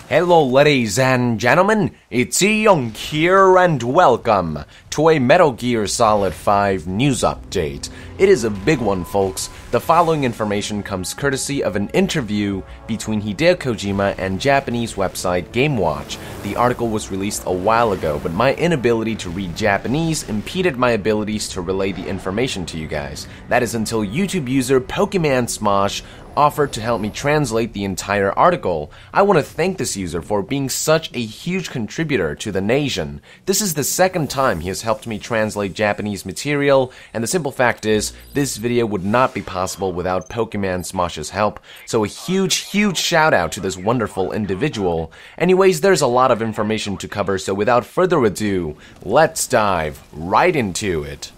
Hello ladies and gentlemen, it's Young here and welcome to a Metal Gear Solid 5 news update. It is a big one, folks. The following information comes courtesy of an interview between Hideo Kojima and Japanese website GameWatch. The article was released a while ago, but my inability to read Japanese impeded my abilities to relay the information to you guys. That is until YouTube user Pokemon Smosh offered to help me translate the entire article. I want to thank this user for being such a huge contributor to the NASIAN. This is the second time he has helped me translate Japanese material, and the simple fact is, this video would not be possible without Pokemon Smosh's help, so a huge shout out to this wonderful individual. Anyways, there's a lot of information to cover, so without further ado, let's dive right into it.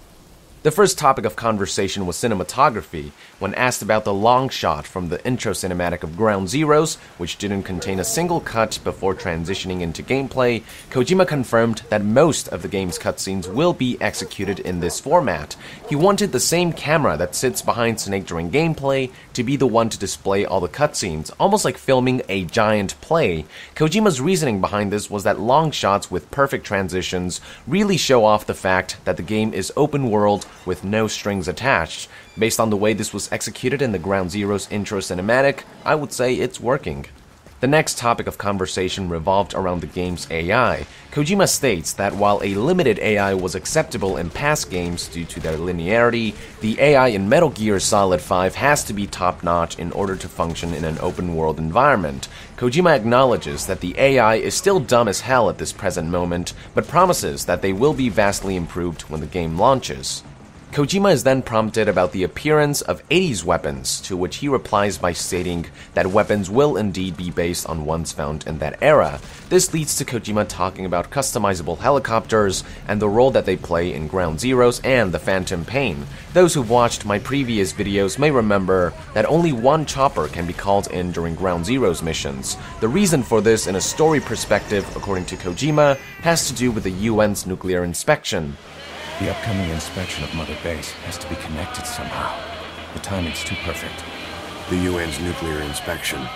The first topic of conversation was cinematography. When asked about the long shot from the intro cinematic of Ground Zeroes, which didn't contain a single cut before transitioning into gameplay, Kojima confirmed that most of the game's cutscenes will be executed in this format. He wanted the same camera that sits behind Snake during gameplay to be the one to display all the cutscenes, almost like filming a giant play. Kojima's reasoning behind this was that long shots with perfect transitions really show off the fact that the game is open world with no strings attached. Based on the way this was executed in the Ground Zeroes intro cinematic, I would say it's working. The next topic of conversation revolved around the game's AI. Kojima states that while a limited AI was acceptable in past games due to their linearity, the AI in Metal Gear Solid 5 has to be top-notch in order to function in an open-world environment. Kojima acknowledges that the AI is still dumb as hell at this present moment, but promises that they will be vastly improved when the game launches. Kojima is then prompted about the appearance of 80s weapons, to which he replies by stating that weapons will indeed be based on ones found in that era. This leads to Kojima talking about customizable helicopters and the role that they play in Ground Zeroes and the Phantom Pain. Those who've watched my previous videos may remember that only one chopper can be called in during Ground Zeroes missions. The reason for this in a story perspective, according to Kojima, has to do with the UN's nuclear inspection. The upcoming inspection of Mother Base has to be connected somehow. The timing's too perfect. The UN's nuclear inspection.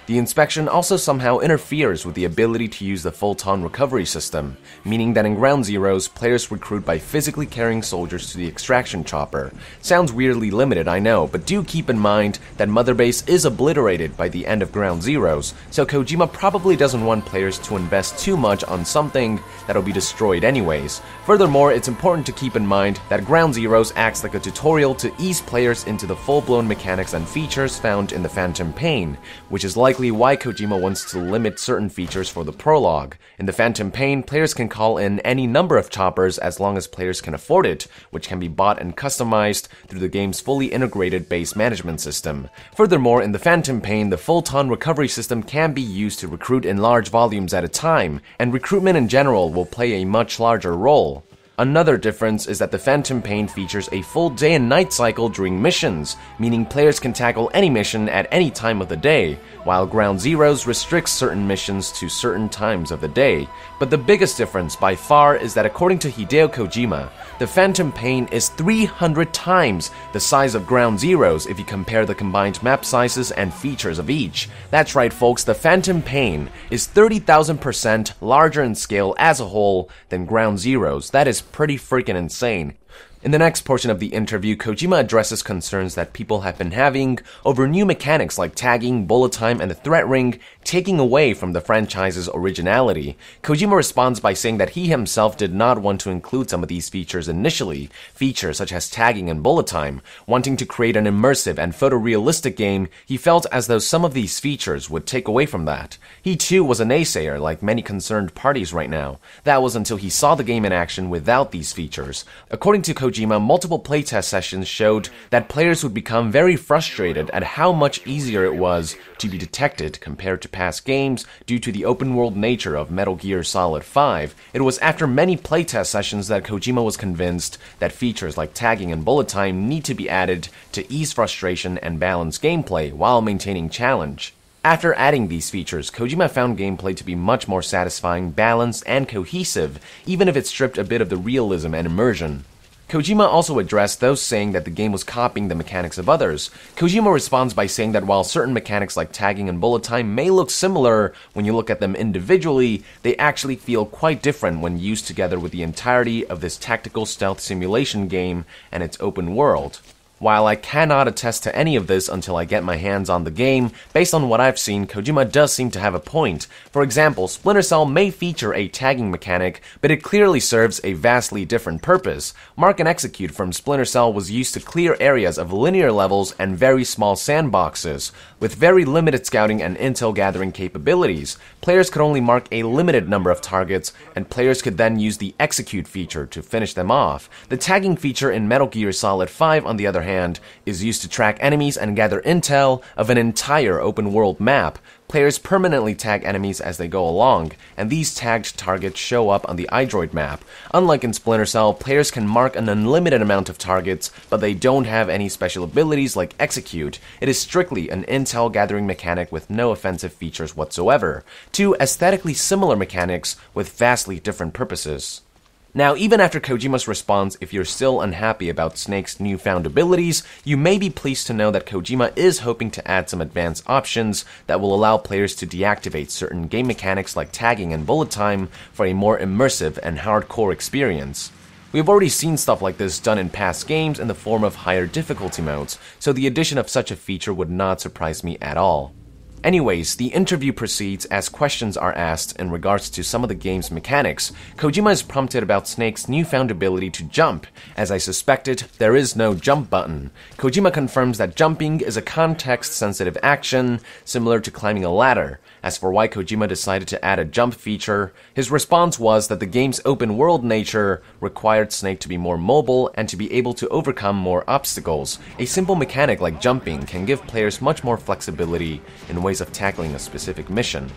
The inspection also somehow interferes with the ability to use the photon recovery system, meaning that in Ground Zeroes, players recruit by physically carrying soldiers to the extraction chopper. Sounds weirdly limited, I know, but do keep in mind that Mother Base is obliterated by the end of Ground Zeroes, so Kojima probably doesn't want players to invest too much on something that'll be destroyed anyways. Furthermore, it's important to keep in mind that Ground Zeroes acts like a tutorial to ease players into the full-blown mechanics and features found in the Phantom Pain, which is likely why Kojima wants to limit certain features for the prologue. In the Phantom Pain, players can call in any number of choppers as long as players can afford it, which can be bought and customized through the game's fully integrated base management system. Furthermore, in the Phantom Pain, the photon recovery system can be used to recruit in large volumes at a time, and recruitment in general will play a much larger role. Another difference is that the Phantom Pain features a full day and night cycle during missions, meaning players can tackle any mission at any time of the day, while Ground Zeroes restricts certain missions to certain times of the day. But the biggest difference by far is that according to Hideo Kojima, the Phantom Pain is 300 times the size of Ground Zeroes if you compare the combined map sizes and features of each. That's right folks, the Phantom Pain is 30,000% larger in scale as a whole than Ground Zeroes. That is pretty freaking insane. In the next portion of the interview, Kojima addresses concerns that people have been having over new mechanics like tagging, bullet time, and the threat ring, taking away from the franchise's originality. Kojima responds by saying that he himself did not want to include some of these features initially, features such as tagging and bullet time. Wanting to create an immersive and photorealistic game, he felt as though some of these features would take away from that. He too was a naysayer, like many concerned parties right now. That was until he saw the game in action without these features. According to Kojima, multiple playtest sessions showed that players would become very frustrated at how much easier it was to be detected compared to past games due to the open-world nature of Metal Gear Solid 5. It was after many playtest sessions that Kojima was convinced that features like tagging and bullet time need to be added to ease frustration and balance gameplay while maintaining challenge. After adding these features, Kojima found gameplay to be much more satisfying, balanced, and cohesive, even if it stripped a bit of the realism and immersion. Kojima also addressed those saying that the game was copying the mechanics of others. Kojima responds by saying that while certain mechanics like tagging and bullet time may look similar when you look at them individually, they actually feel quite different when used together with the entirety of this tactical stealth simulation game and its open world. While I cannot attest to any of this until I get my hands on the game, based on what I've seen, Kojima does seem to have a point. For example, Splinter Cell may feature a tagging mechanic, but it clearly serves a vastly different purpose. Mark and Execute from Splinter Cell was used to clear areas of linear levels and very small sandboxes. With very limited scouting and intel gathering capabilities, players could only mark a limited number of targets, and players could then use the Execute feature to finish them off. The tagging feature in Metal Gear Solid 5, on the other hand, is used to track enemies and gather intel of an entire open world map. Players permanently tag enemies as they go along, and these tagged targets show up on the Idroid map. Unlike in Splinter Cell, players can mark an unlimited amount of targets, but they don't have any special abilities like Execute. It is strictly an intel gathering mechanic with no offensive features whatsoever. Two aesthetically similar mechanics with vastly different purposes. Now, even after Kojima's response, if you're still unhappy about Snake's newfound abilities, you may be pleased to know that Kojima is hoping to add some advanced options that will allow players to deactivate certain game mechanics like tagging and bullet time for a more immersive and hardcore experience. We have already seen stuff like this done in past games in the form of higher difficulty modes, so the addition of such a feature would not surprise me at all. Anyways, the interview proceeds as questions are asked in regards to some of the game's mechanics. Kojima is prompted about Snake's newfound ability to jump. As I suspected, there is no jump button. Kojima confirms that jumping is a context-sensitive action, similar to climbing a ladder. As for why Kojima decided to add a jump feature, his response was that the game's open-world nature required Snake to be more mobile and to be able to overcome more obstacles. A simple mechanic like jumping can give players much more flexibility in ways of tackling a specific mission.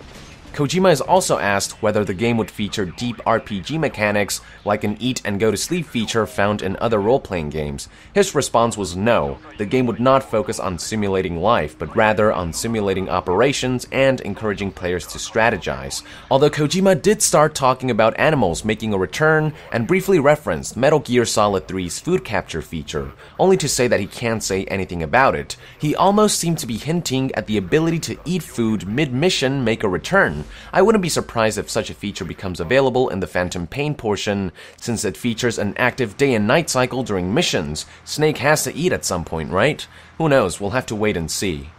Kojima is also asked whether the game would feature deep RPG mechanics like an eat and go to sleep feature found in other role-playing games. His response was no, the game would not focus on simulating life, but rather on simulating operations and encouraging players to strategize. Although Kojima did start talking about animals making a return and briefly referenced Metal Gear Solid 3's food capture feature, only to say that he can't say anything about it. He almost seemed to be hinting at the ability to eat food mid-mission make a return. I wouldn't be surprised if such a feature becomes available in the Phantom Pain portion, since it features an active day and night cycle during missions. Snake has to eat at some point, right? Who knows, we'll have to wait and see.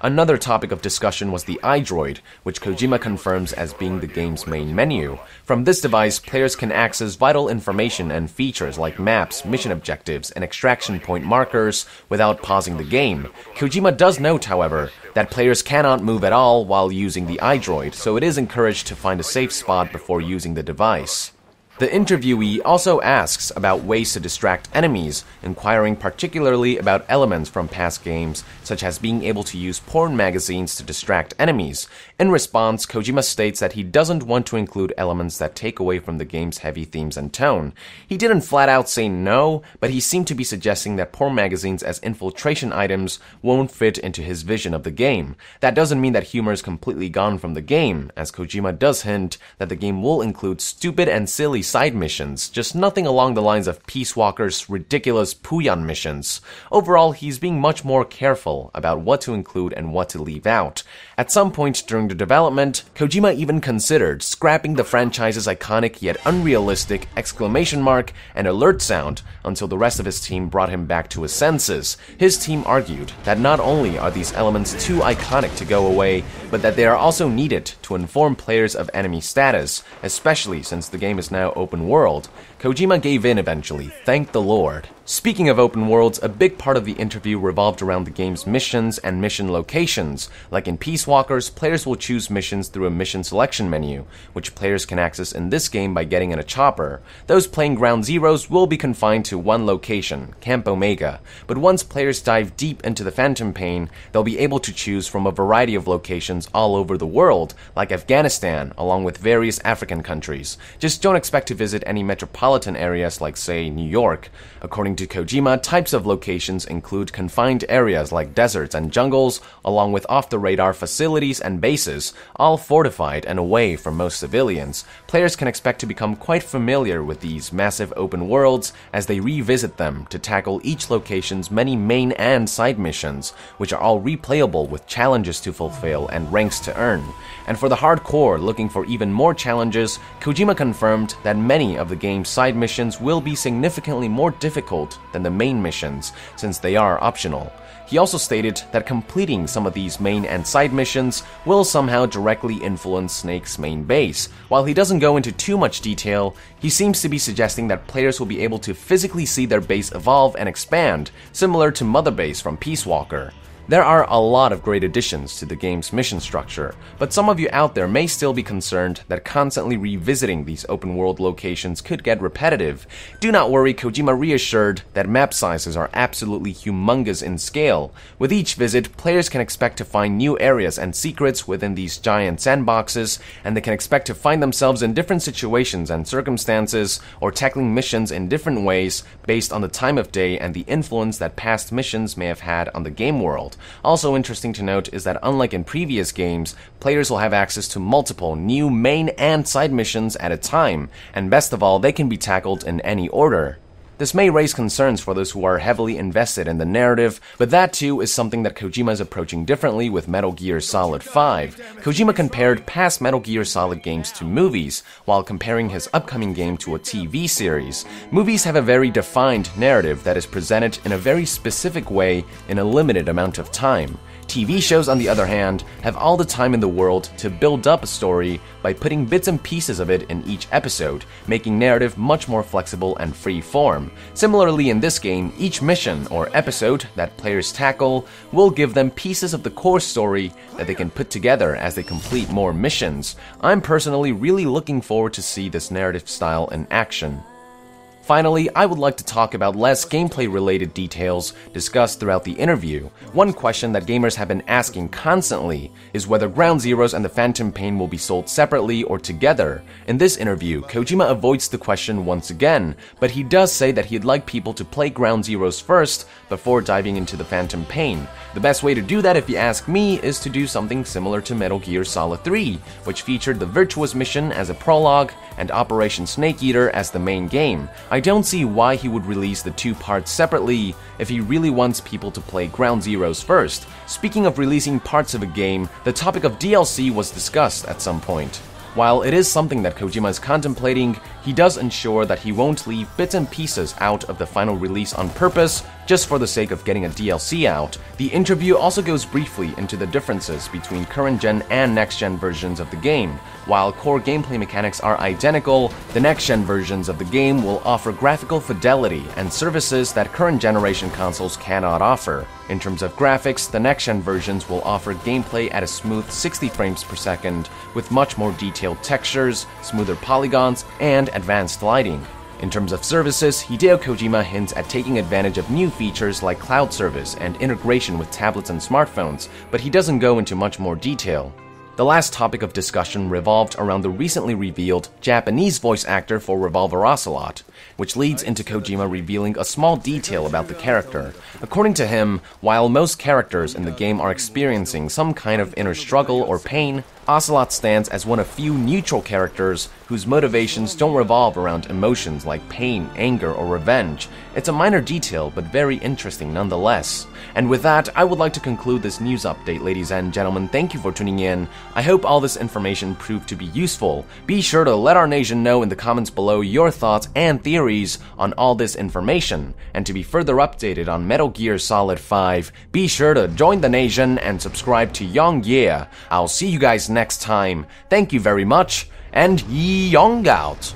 Another topic of discussion was the Idroid, which Kojima confirms as being the game's main menu. From this device, players can access vital information and features like maps, mission objectives, and extraction point markers without pausing the game. Kojima does note, however, that players cannot move at all while using the Idroid, so it is encouraged to find a safe spot before using the device. The interviewee also asks about ways to distract enemies, inquiring particularly about elements from past games, such as being able to use porn magazines to distract enemies. In response, Kojima states that he doesn't want to include elements that take away from the game's heavy themes and tone. He didn't flat out say no, but he seemed to be suggesting that porn magazines as infiltration items won't fit into his vision of the game. That doesn't mean that humor is completely gone from the game, as Kojima does hint that the game will include stupid and silly side missions, just nothing along the lines of Peace Walker's ridiculous Puyan missions. Overall, he's being much more careful about what to include and what to leave out. At some point during the development, Kojima even considered scrapping the franchise's iconic yet unrealistic exclamation mark and alert sound until the rest of his team brought him back to his senses. His team argued that not only are these elements too iconic to go away, but that they are also needed to inform players of enemy status, especially since the game is now open world. Kojima gave in eventually, thank the Lord. Speaking of open worlds, a big part of the interview revolved around the game's missions and mission locations. Like in Peace Walkers, players will choose missions through a mission selection menu, which players can access in this game by getting in a chopper. Those playing Ground Zeroes will be confined to one location, Camp Omega, but once players dive deep into the Phantom Pain, they'll be able to choose from a variety of locations all over the world, like Afghanistan, along with various African countries. Just don't expect to visit any metropolitan areas like, say, New York. According According to Kojima, types of locations include confined areas like deserts and jungles, along with off-the-radar facilities and bases, all fortified and away from most civilians. Players can expect to become quite familiar with these massive open worlds as they revisit them to tackle each location's many main and side missions, which are all replayable with challenges to fulfill and ranks to earn. And for the hardcore looking for even more challenges, Kojima confirmed that many of the game's side missions will be significantly more difficult than the main missions, since they are optional. He also stated that completing some of these main and side missions will somehow directly influence Snake's main base. While he doesn't go into too much detail, he seems to be suggesting that players will be able to physically see their base evolve and expand, similar to Mother Base from Peace Walker. There are a lot of great additions to the game's mission structure, but some of you out there may still be concerned that constantly revisiting these open-world locations could get repetitive. Do not worry, Kojima reassured that map sizes are absolutely humongous in scale. With each visit, players can expect to find new areas and secrets within these giant sandboxes, and they can expect to find themselves in different situations and circumstances, or tackling missions in different ways based on the time of day and the influence that past missions may have had on the game world. Also interesting to note is that unlike in previous games, players will have access to multiple new main and side missions at a time, and best of all, they can be tackled in any order. This may raise concerns for those who are heavily invested in the narrative, but that too is something that Kojima is approaching differently with Metal Gear Solid 5. Kojima compared past Metal Gear Solid games to movies, while comparing his upcoming game to a TV series. Movies have a very defined narrative that is presented in a very specific way in a limited amount of time. TV shows, on the other hand, have all the time in the world to build up a story by putting bits and pieces of it in each episode, making narrative much more flexible and free form. Similarly, in this game, each mission or episode that players tackle will give them pieces of the core story that they can put together as they complete more missions. I'm personally really looking forward to see this narrative style in action. Finally, I would like to talk about less gameplay-related details discussed throughout the interview. One question that gamers have been asking constantly is whether Ground Zeroes and the Phantom Pain will be sold separately or together. In this interview, Kojima avoids the question once again, but he does say that he'd like people to play Ground Zeroes first before diving into the Phantom Pain. The best way to do that, if you ask me, is to do something similar to Metal Gear Solid 3, which featured the Virtuous mission as a prologue and Operation Snake Eater as the main game. I don't see why he would release the two parts separately if he really wants people to play Ground Zeroes first. Speaking of releasing parts of a game, the topic of DLC was discussed at some point. While it is something that Kojima is contemplating, he does ensure that he won't leave bits and pieces out of the final release on purpose, just for the sake of getting a DLC out. The interview also goes briefly into the differences between current-gen and next-gen versions of the game. While core gameplay mechanics are identical, the next-gen versions of the game will offer graphical fidelity and services that current-generation consoles cannot offer. In terms of graphics, the next-gen versions will offer gameplay at a smooth 60 frames per second, with much more detailed textures, smoother polygons, and advanced lighting. In terms of services, Hideo Kojima hints at taking advantage of new features like cloud service and integration with tablets and smartphones, but he doesn't go into much more detail. The last topic of discussion revolved around the recently revealed Japanese voice actor for Revolver Ocelot, which leads into Kojima revealing a small detail about the character. According to him, while most characters in the game are experiencing some kind of inner struggle or pain, Ocelot stands as one of few neutral characters whose motivations don't revolve around emotions like pain, anger, or revenge. It's a minor detail, but very interesting nonetheless. And with that, I would like to conclude this news update, ladies and gentlemen. Thank you for tuning in. I hope all this information proved to be useful. Be sure to let our nation know in the comments below your thoughts and theories on all this information. And to be further updated on Metal Gear Solid 5, be sure to join the nation and subscribe to Young Yeah. I'll see you guys next time. Thank you very much, and Yong out!